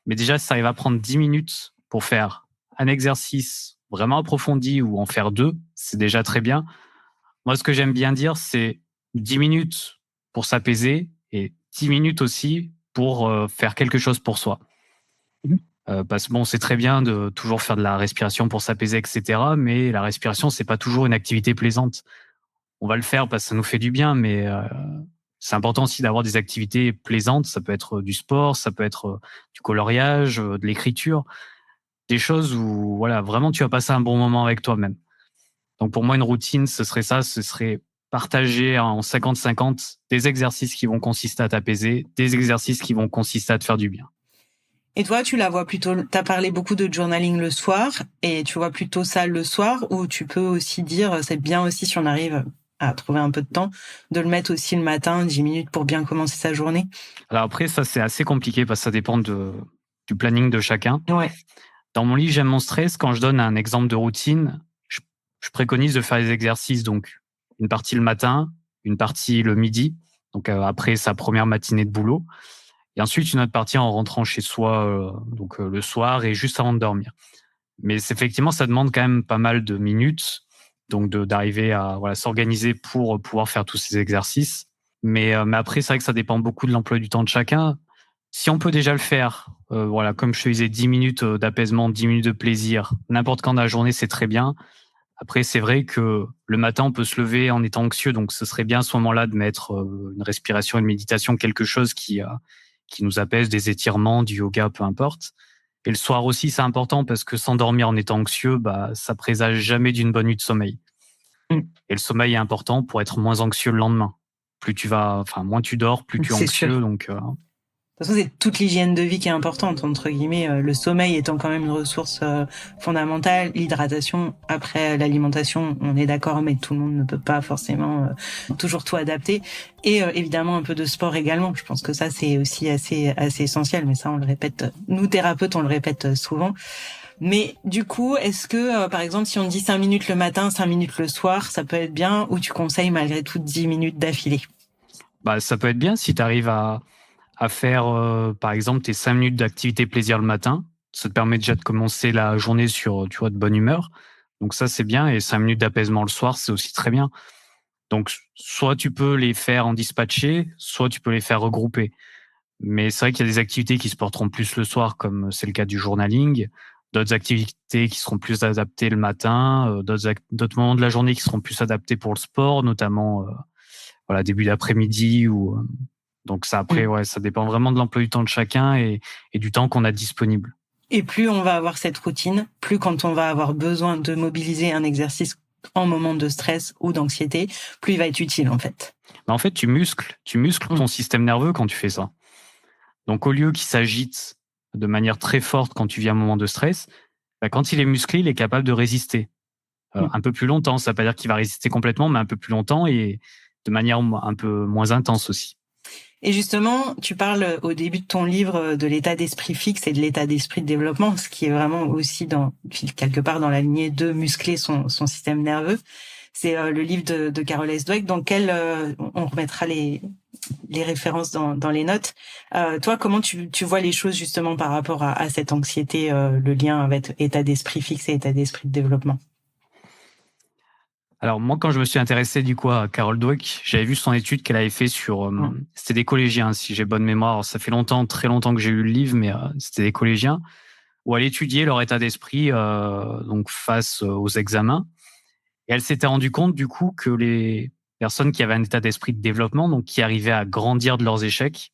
Mais déjà, si tu arrives à prendre 10 minutes pour faire un exercice vraiment approfondi ou en faire 2, c'est déjà très bien. Moi, ce que j'aime bien dire, c'est 10 minutes pour s'apaiser et 10 minutes aussi pour faire quelque chose pour soi. Parce que bon, c'est très bien de toujours faire de la respiration pour s'apaiser, etc. Mais la respiration, c'est pas toujours une activité plaisante. On va le faire parce que ça nous fait du bien, mais c'est important aussi d'avoir des activités plaisantes. Ça peut être du sport, ça peut être du coloriage, de l'écriture, des choses où voilà, vraiment tu vas passer un bon moment avec toi-même. Donc pour moi, une routine, ce serait ça, ce serait partager en 50-50 des exercices qui vont consister à t'apaiser, des exercices qui vont consister à te faire du bien. Et toi, tu la vois plutôt, t'as parlé beaucoup de journaling le soir, et tu vois plutôt ça le soir, ou tu peux aussi dire, c'est bien aussi si on arrive à trouver un peu de temps, de le mettre aussi le matin, 10 minutes pour bien commencer sa journée? Alors après, ça c'est assez compliqué parce que ça dépend du planning de chacun. Ouais. Dans mon livre, j'aime mon stress. Quand je donne un exemple de routine, je préconise de faire les exercices, donc une partie le matin, une partie le midi, donc après sa première matinée de boulot, et ensuite une autre partie en rentrant chez soi, donc le soir et juste avant de dormir. Mais effectivement, ça demande quand même pas mal de minutes, donc d'arriver à s'organiser pour pouvoir faire tous ces exercices. Mais après, c'est vrai que ça dépend beaucoup de l'emploi du temps de chacun. Si on peut déjà le faire, comme je te disais, 10 minutes d'apaisement, 10 minutes de plaisir, n'importe quand dans la journée, c'est très bien. Après, c'est vrai que le matin, on peut se lever en étant anxieux, donc ce serait bien à ce moment-là de mettre une respiration, une méditation, quelque chose qui nous apaise, des étirements, du yoga, peu importe. Et le soir aussi, c'est important parce que s'endormir en étant anxieux, ça présage jamais d'une bonne nuit de sommeil. Et le sommeil est important pour être moins anxieux le lendemain. Moins tu dors, plus tu es anxieux. Sûr. Donc, de toute façon, c'est toute l'hygiène de vie qui est importante, entre guillemets, le sommeil étant quand même une ressource fondamentale, l'hydratation, après l'alimentation, on est d'accord, mais tout le monde ne peut pas forcément toujours tout adapter. Et évidemment, un peu de sport également. Je pense que ça, c'est aussi assez essentiel, mais ça, on le répète, nous thérapeutes, on le répète souvent. Mais du coup, est-ce que, par exemple, si on dit 5 minutes le matin, 5 minutes le soir, ça peut être bien, ou tu conseilles malgré tout 10 minutes d'affilée? Ça peut être bien si tu arrives à faire, par exemple, tes 5 minutes d'activité plaisir le matin. Ça te permet déjà de commencer la journée sur, tu vois, de bonne humeur. Donc ça, c'est bien. Et 5 minutes d'apaisement le soir, c'est aussi très bien. Donc, soit tu peux les faire en dispatché, soit tu peux les faire regrouper. Mais c'est vrai qu'il y a des activités qui se porteront plus le soir, comme c'est le cas du journaling. D'autres activités qui seront plus adaptées le matin. D'autres moments de la journée qui seront plus adaptés pour le sport, notamment début d'après-midi ou... Donc ça, après, ça dépend vraiment de l'emploi du temps de chacun et du temps qu'on a disponible. Et plus on va avoir cette routine, plus quand on va avoir besoin de mobiliser un exercice en moment de stress ou d'anxiété, plus il va être utile en fait. En fait, tu muscles ton système nerveux quand tu fais ça. Donc au lieu qu'il s'agite de manière très forte quand tu vis un moment de stress, quand il est musclé, il est capable de résister un peu plus longtemps. Ça ne veut pas dire qu'il va résister complètement, mais un peu plus longtemps et de manière un peu moins intense aussi. Et justement, tu parles au début de ton livre de l'état d'esprit fixe et de l'état d'esprit de développement, ce qui est vraiment aussi quelque part dans la lignée de muscler son système nerveux. C'est le livre de Carol S. Dweck, dans lequel on remettra les références dans les notes. Toi, comment tu vois les choses justement par rapport à cette anxiété, le lien avec état d'esprit fixe et état d'esprit de développement? Alors moi, quand je me suis intéressé du coup à Carol Dweck, j'avais vu son étude qu'elle avait fait sur... C'était des collégiens, si j'ai bonne mémoire. Alors, ça fait très longtemps que j'ai lu le livre, mais c'était des collégiens, où elle étudiait leur état d'esprit donc face aux examens. Et elle s'était rendue compte du coup que les personnes qui avaient un état d'esprit de développement, donc qui arrivaient à grandir de leurs échecs,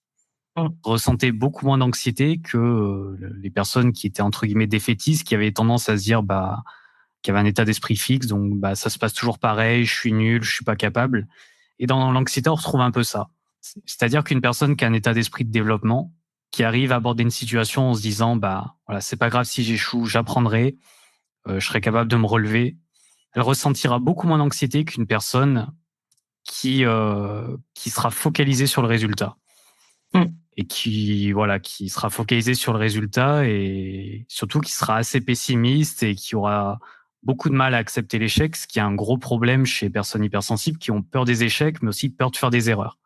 ressentaient beaucoup moins d'anxiété que les personnes qui étaient entre guillemets défaitistes, qui avaient tendance à se dire qui avait un état d'esprit fixe, donc ça se passe toujours pareil, je suis nul, je suis pas capable. Et dans l'anxiété, on retrouve un peu ça. C'est-à-dire qu'une personne qui a un état d'esprit de développement, qui arrive à aborder une situation en se disant voilà, c'est pas grave si j'échoue, j'apprendrai, je serai capable de me relever, elle ressentira beaucoup moins d'anxiété qu'une personne qui sera focalisée sur le résultat. Et qui sera focalisée sur le résultat et surtout qui sera assez pessimiste et qui aura beaucoup de mal à accepter l'échec, ce qui est un gros problème chez les personnes hypersensibles qui ont peur des échecs, mais aussi peur de faire des erreurs.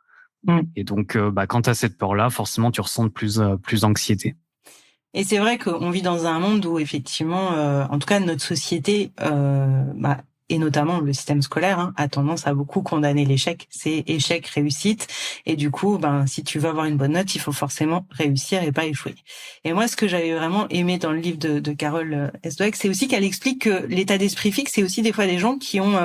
Et donc, quand tu as cette peur-là, forcément, tu ressens plus d'anxiété. Et c'est vrai qu'on vit dans un monde où, effectivement, en tout cas, notre société, et notamment le système scolaire, a tendance à beaucoup condamner l'échec. C'est échec, réussite. Et du coup, si tu veux avoir une bonne note, il faut forcément réussir et pas échouer. Et moi, ce que j'avais vraiment aimé dans le livre de Carole S. Dweck, c'est aussi qu'elle explique que l'état d'esprit fixe, c'est aussi des fois des gens qui ont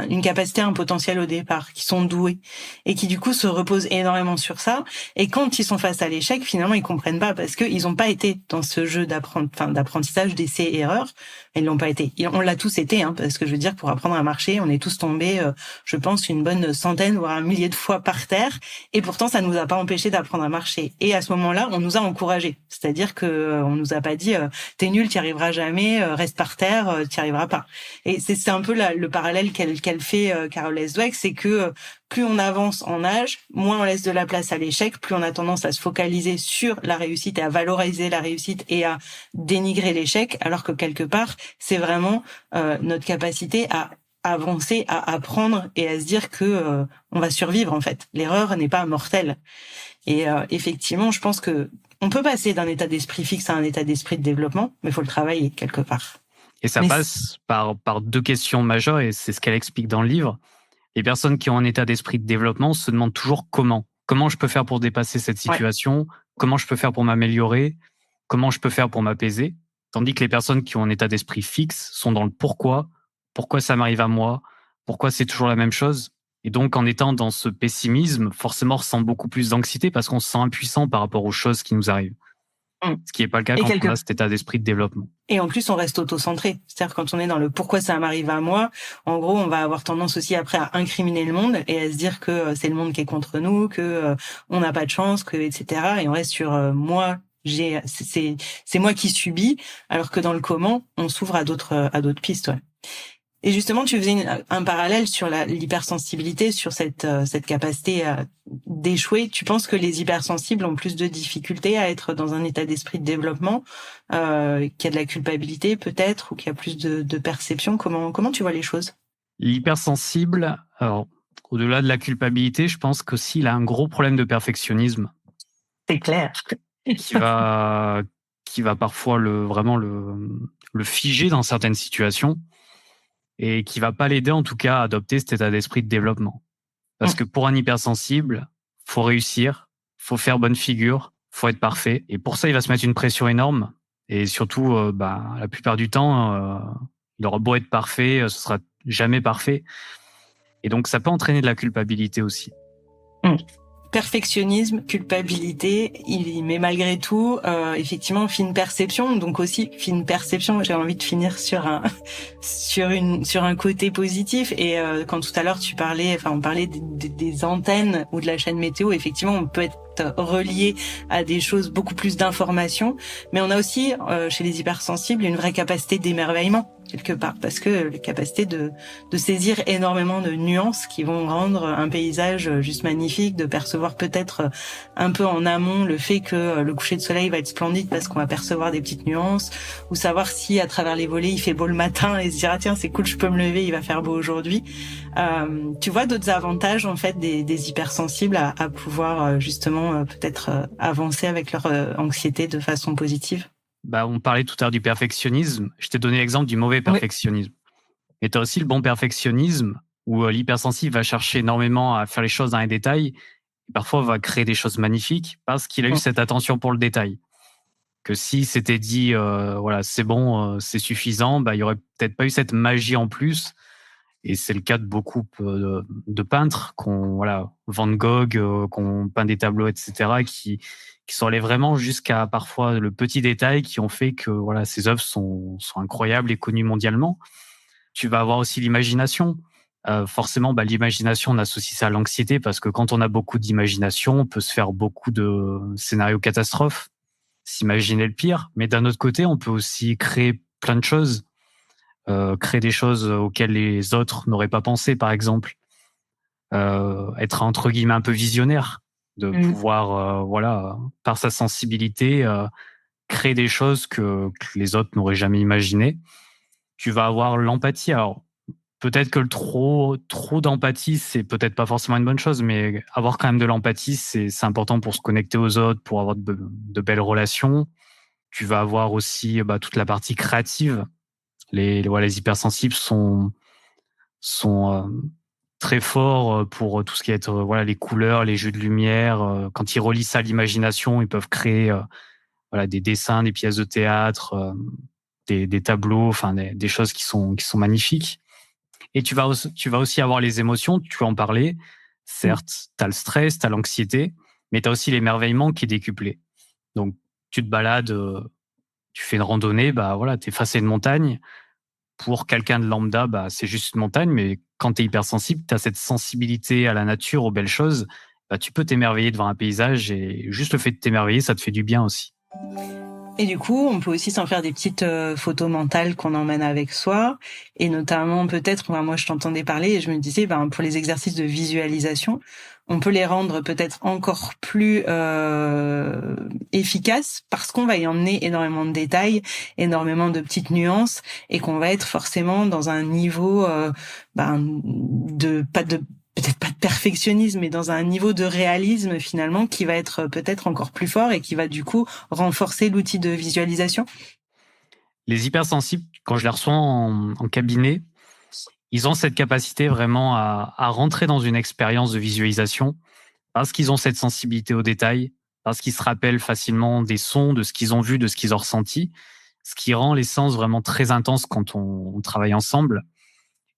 une capacité, un potentiel au départ, qui sont doués et qui du coup se reposent énormément sur ça. Et quand ils sont face à l'échec, finalement, ils comprennent pas parce que ils ont pas été dans ce jeu d'apprentissage, d'essais et erreurs. Ils l'ont pas été. On l'a tous été, parce que je veux dire, pour apprendre à marcher, on est tous tombés, je pense, une bonne centaine, voire un millier de fois par terre. Et pourtant, ça nous a pas empêché d'apprendre à marcher. Et à ce moment-là, on nous a encouragés. C'est-à-dire que on nous a pas dit, t'es nul, t'y arriveras jamais, reste par terre, t'y arriveras pas. Et c'est un peu le parallèle qu'elle fait, Carole S. Dweck, c'est que plus on avance en âge, moins on laisse de la place à l'échec, plus on a tendance à se focaliser sur la réussite et à valoriser la réussite et à dénigrer l'échec, alors que quelque part, c'est vraiment notre capacité à avancer, à apprendre et à se dire que on va survivre en fait. L'erreur n'est pas mortelle. Et effectivement, je pense que on peut passer d'un état d'esprit fixe à un état d'esprit de développement, mais il faut le travailler quelque part. Et ça passe par deux questions majeures, et c'est ce qu'elle explique dans le livre. Les personnes qui ont un état d'esprit de développement se demandent toujours comment. Comment je peux faire pour dépasser cette situation ? Comment je peux faire pour m'améliorer ? Comment je peux faire pour m'apaiser ? Tandis que les personnes qui ont un état d'esprit fixe sont dans le pourquoi. Pourquoi ça m'arrive à moi ? Pourquoi c'est toujours la même chose ? Et donc, en étant dans ce pessimisme, forcément, on ressent beaucoup plus d'anxiété parce qu'on se sent impuissant par rapport aux choses qui nous arrivent. Ce qui n'est pas le cas quand on a cet état d'esprit de développement. Et en plus, on reste auto-centré. C'est-à-dire, quand on est dans le pourquoi ça m'arrive à moi, en gros, on va avoir tendance aussi après à incriminer le monde et à se dire que c'est le monde qui est contre nous, que on n'a pas de chance, que etc. Et on reste sur moi. C'est moi qui subis, alors que dans le comment, on s'ouvre à d'autres pistes. Ouais. Et justement, tu faisais un parallèle sur l'hypersensibilité, sur cette capacité d'échouer. Tu penses que les hypersensibles ont plus de difficultés à être dans un état d'esprit de développement, qu'il y a de la culpabilité peut-être, ou qu'il y a plus de perception. Comment tu vois les choses ? L'hypersensible, alors au-delà de la culpabilité, je pense qu'aussi il a un gros problème de perfectionnisme. C'est clair. qui va parfois vraiment le figer dans certaines situations et qui va pas l'aider en tout cas à adopter cet état d'esprit de développement. Parce que pour un hypersensible, faut réussir, faut faire bonne figure, faut être parfait. Et pour ça, il va se mettre une pression énorme. Et surtout, la plupart du temps, il aura beau être parfait, ce sera jamais parfait. Et donc, ça peut entraîner de la culpabilité aussi. Perfectionnisme, culpabilité, mais malgré tout, effectivement, fine perception. Donc aussi, fine perception, j'ai envie de finir sur un côté positif. Et quand tout à l'heure on parlait des antennes ou de la chaîne météo, effectivement, on peut être relié à des choses, beaucoup plus d'informations. Mais on a aussi, chez les hypersensibles, une vraie capacité d'émerveillement, quelque part, parce que la capacité de saisir énormément de nuances qui vont rendre un paysage juste magnifique, de percevoir peut-être un peu en amont le fait que le coucher de soleil va être splendide parce qu'on va percevoir des petites nuances, ou savoir si à travers les volets il fait beau le matin et se dire tiens c'est cool, je peux me lever, il va faire beau aujourd'hui. Tu vois d'autres avantages en fait des hypersensibles à pouvoir justement peut-être avancer avec leur anxiété de façon positive? On parlait tout à l'heure du perfectionnisme. Je t'ai donné l'exemple du mauvais perfectionnisme. Mais tu as aussi le bon perfectionnisme où l'hypersensible va chercher énormément à faire les choses dans les détails et parfois va créer des choses magnifiques parce qu'il a eu cette attention pour le détail. Que si c'était dit, c'est bon, c'est suffisant, il y aurait peut-être pas eu cette magie en plus Et c'est le cas de beaucoup de peintres, Van Gogh, qui ont peint des tableaux, etc., qui sont allés vraiment jusqu'à parfois le petit détail, qui ont fait que ces œuvres sont incroyables et connues mondialement. Tu vas avoir aussi l'imagination. Forcément, l'imagination, on associe ça à l'anxiété, parce que quand on a beaucoup d'imagination, on peut se faire beaucoup de scénarios catastrophes, s'imaginer le pire. Mais d'un autre côté, on peut aussi créer plein de choses, créer des choses auxquelles les autres n'auraient pas pensé, par exemple. Être entre guillemets un peu visionnaire, de pouvoir, par sa sensibilité, créer des choses que les autres n'auraient jamais imaginées. Tu vas avoir l'empathie. Alors, peut-être que le trop d'empathie, c'est peut-être pas forcément une bonne chose, mais avoir quand même de l'empathie, c'est important pour se connecter aux autres, pour avoir de belles relations. Tu vas avoir aussi toute la partie créative. Les hypersensibles sont très forts pour tout ce qui est les couleurs, les jeux de lumière. Quand ils relient ça à l'imagination, ils peuvent créer des dessins, des pièces de théâtre, des tableaux, des choses qui sont magnifiques. Et tu vas aussi avoir les émotions, tu vas en parler. Certes, tu as le stress, tu as l'anxiété, mais tu as aussi l'émerveillement qui est décuplé. Donc, tu te balades, tu fais une randonnée, tu es face à une montagne. Pour quelqu'un de lambda, c'est juste une montagne, mais quand tu es hypersensible, tu as cette sensibilité à la nature, aux belles choses. Tu peux t'émerveiller devant un paysage, et juste le fait de t'émerveiller, ça te fait du bien aussi. Et du coup, on peut aussi s'en faire des petites photos mentales qu'on emmène avec soi. Et notamment, peut-être, moi je t'entendais parler et je me disais, pour les exercices de visualisation, on peut les rendre peut-être encore plus efficaces, parce qu'on va y emmener énormément de détails, énormément de petites nuances, et qu'on va être forcément dans un niveau peut-être pas de perfectionnisme, mais dans un niveau de réalisme finalement qui va être peut-être encore plus fort et qui va du coup renforcer l'outil de visualisation. Les hypersensibles, quand je les reçois en cabinet, ils ont cette capacité vraiment à rentrer dans une expérience de visualisation, parce qu'ils ont cette sensibilité aux détails, parce qu'ils se rappellent facilement des sons, de ce qu'ils ont vu, de ce qu'ils ont ressenti, ce qui rend les sens vraiment très intenses quand on travaille ensemble.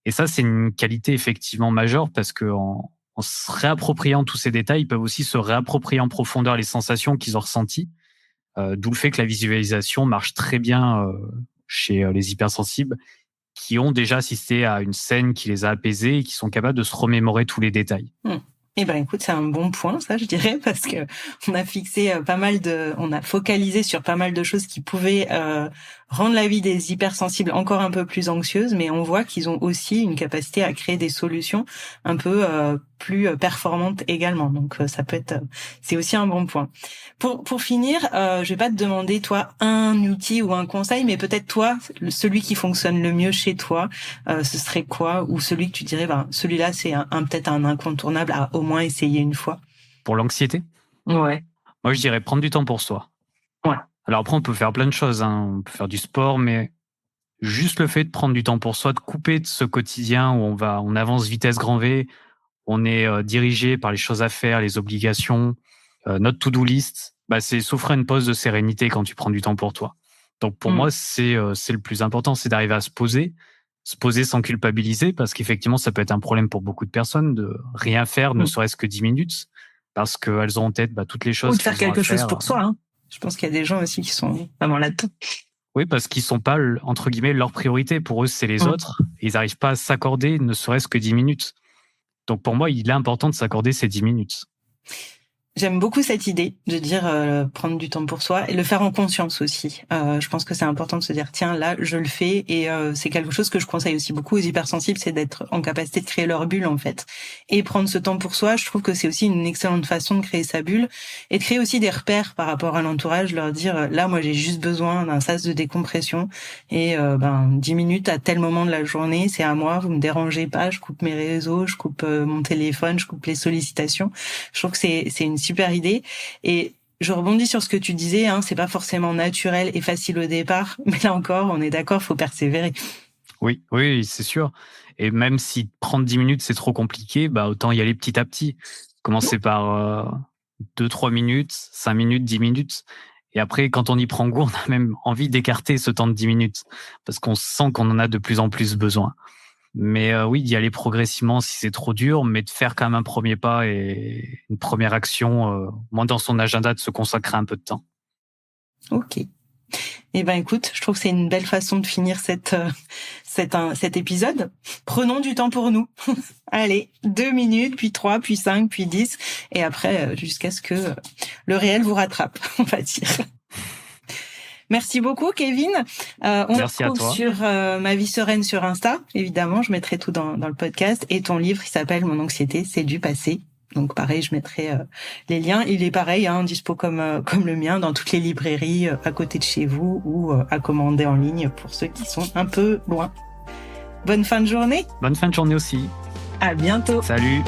Et ça, c'est une qualité effectivement majeure, parce qu'en se réappropriant tous ces détails, ils peuvent aussi se réapproprier en profondeur les sensations qu'ils ont ressenties. D'où le fait que la visualisation marche très bien chez les hypersensibles, qui ont déjà assisté à une scène qui les a apaisés et qui sont capables de se remémorer tous les détails. Eh ben, écoute, c'est un bon point, ça, je dirais, parce que on a focalisé sur pas mal de choses qui pouvaient rendre la vie des hypersensibles encore un peu plus anxieuse, mais on voit qu'ils ont aussi une capacité à créer des solutions un peu plus performantes également. Donc c'est aussi un bon point. Pour finir, je vais pas te demander toi un outil ou un conseil, mais peut-être toi celui qui fonctionne le mieux chez toi, ce serait quoi, ou celui que tu dirais celui-là c'est peut-être un incontournable à au moins essayer une fois. Pour l'anxiété ? Ouais. Moi je dirais prendre du temps pour soi. Ouais. Alors après on peut faire plein de choses, on peut faire du sport, mais juste le fait de prendre du temps pour soi, de couper de ce quotidien où on avance vitesse grand V, on est dirigé par les choses à faire, les obligations, notre to-do list, c'est s'offrir une pause de sérénité quand tu prends du temps pour toi. Donc pour moi, c'est le plus important, c'est d'arriver à se poser sans culpabiliser, parce qu'effectivement, ça peut être un problème pour beaucoup de personnes de rien faire, ne serait-ce que 10 minutes, parce qu'elles ont en tête toutes les choses. Ou de faire quelque chose pour soi. Hein. Je pense qu'il y a des gens aussi qui sont vraiment là-dedans. Oui, parce qu'ils sont pas, entre guillemets, leur priorité. Pour eux, c'est les autres. Et ils n'arrivent pas à s'accorder ne serait-ce que 10 minutes. Donc pour moi, il est important de s'accorder ces 10 minutes. J'aime beaucoup cette idée de dire prendre du temps pour soi et le faire en conscience aussi. Je pense que c'est important de se dire tiens là je le fais, et c'est quelque chose que je conseille aussi beaucoup aux hypersensibles, c'est d'être en capacité de créer leur bulle en fait. Et prendre ce temps pour soi, je trouve que c'est aussi une excellente façon de créer sa bulle et de créer aussi des repères par rapport à l'entourage, leur dire là moi j'ai juste besoin d'un sas de décompression et 10 minutes à tel moment de la journée, c'est à moi, vous me dérangez pas, je coupe mes réseaux, je coupe mon téléphone, je coupe les sollicitations. Je trouve que c'est une super idée. Et je rebondis sur ce que tu disais, c'est pas forcément naturel et facile au départ, mais là encore, on est d'accord, faut persévérer. Oui, c'est sûr. Et même si prendre 10 minutes, c'est trop compliqué, autant y aller petit à petit. Commencer par 2-3 minutes, 5 minutes, 10 minutes. Et après, quand on y prend goût, on a même envie d'écarter ce temps de 10 minutes, parce qu'on sent qu'on en a de plus en plus besoin. Mais oui, d'y aller progressivement si c'est trop dur, mais de faire quand même un premier pas et une première action, moins dans son agenda, de se consacrer un peu de temps. Ok. Eh ben écoute, je trouve que c'est une belle façon de finir cet épisode. Prenons du temps pour nous. Allez, 2 minutes, puis 3, puis 5, puis 10, et après, jusqu'à ce que le réel vous rattrape, on va dire. Merci beaucoup, Kevin. On Merci se retrouve sur Ma Vie Sereine sur Insta. Évidemment, je mettrai tout dans le podcast. Et ton livre, il s'appelle Mon anxiété, c'est du passé. Donc pareil, je mettrai les liens. Il est pareil, dispo comme le mien dans toutes les librairies à côté de chez vous ou à commander en ligne pour ceux qui sont un peu loin. Bonne fin de journée. Bonne fin de journée aussi. À bientôt. Salut.